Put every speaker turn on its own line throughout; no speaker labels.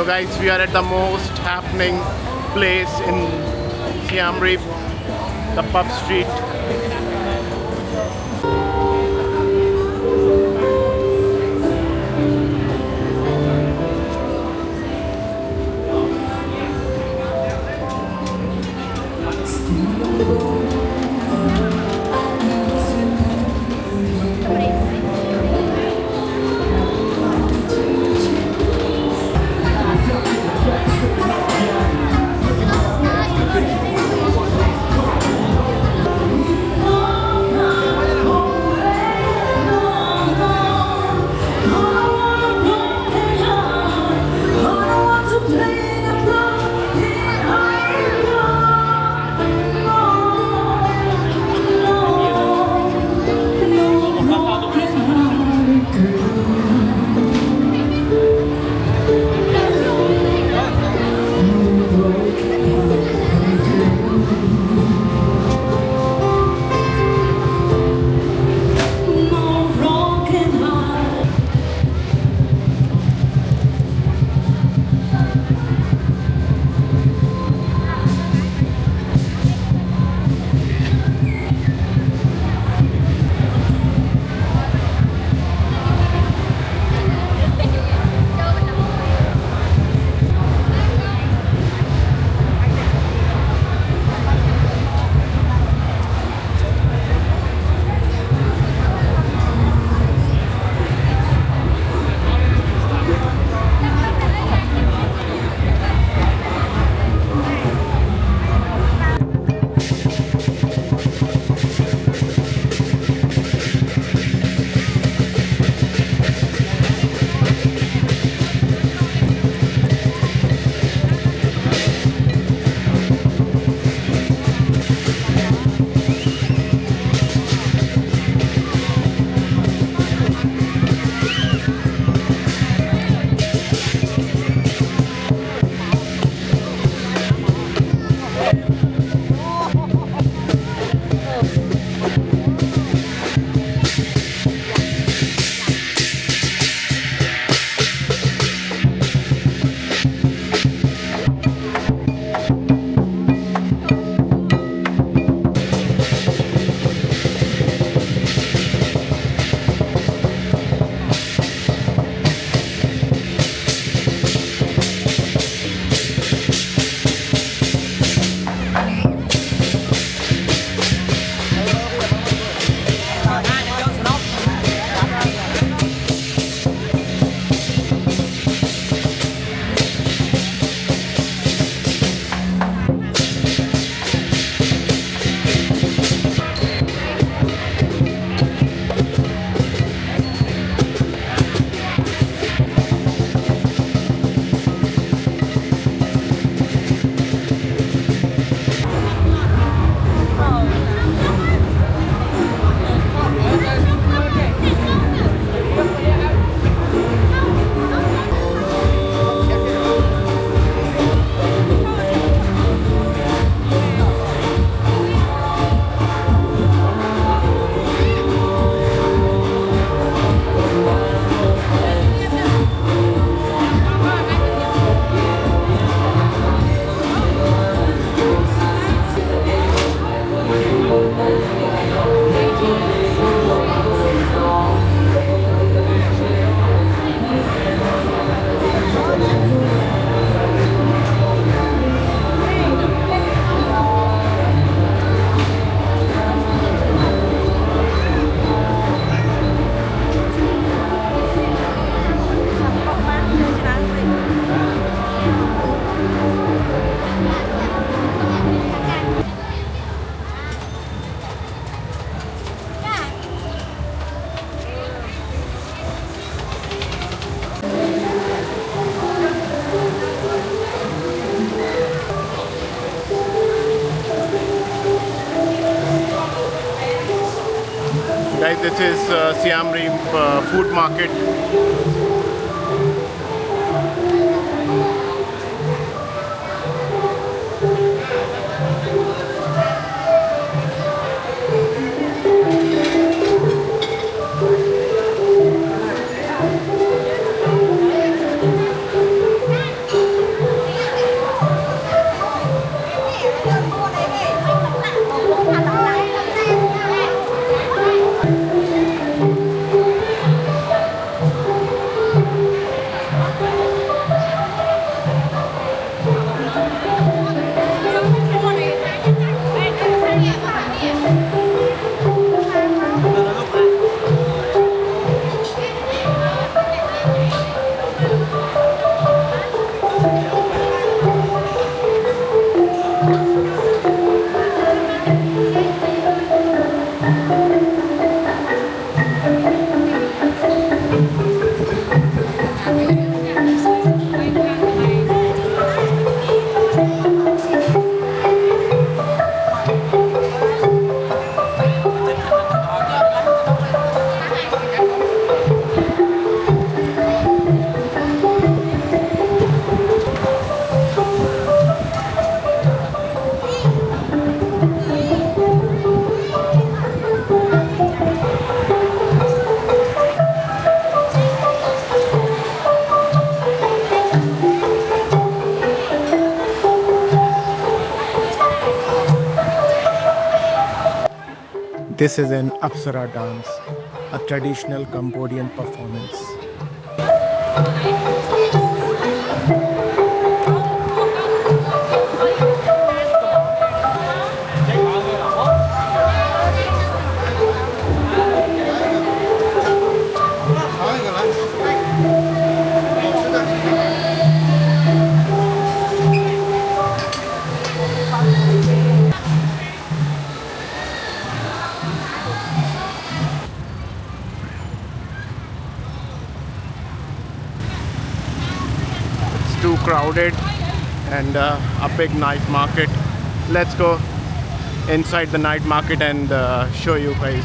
guys, we are at the most happening place in Siem Reap, the pub street. Guys, this is Siem Reap food market. This is an Apsara Dance, a traditional Cambodian performance. It's too crowded and a big night market. Let's go inside the night market and show you guys.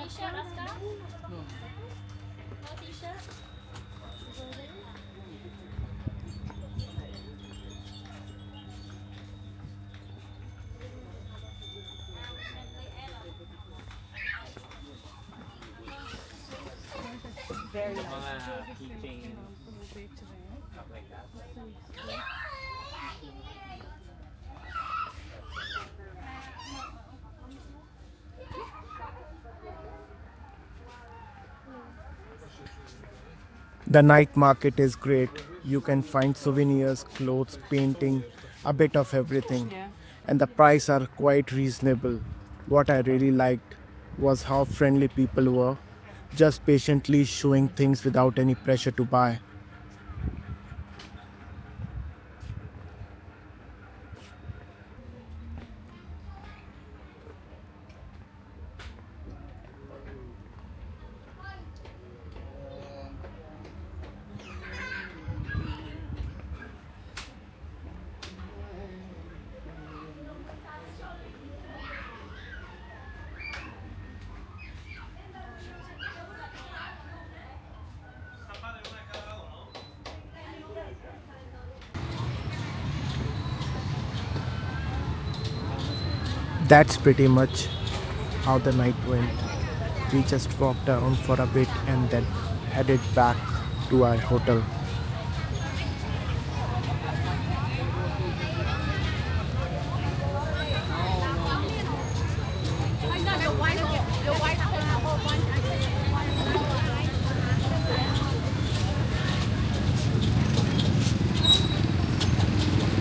T-shirt, Aska? No. No t-shirt?
Very nice. Keychain, stuff like that.
The night market is great. You can find souvenirs, clothes, painting, a bit of everything. And the price are quite reasonable. What I really liked was how friendly people were, just patiently showing things without any pressure to buy. That's pretty much how the night went. We just walked around for a bit and then headed back to our hotel.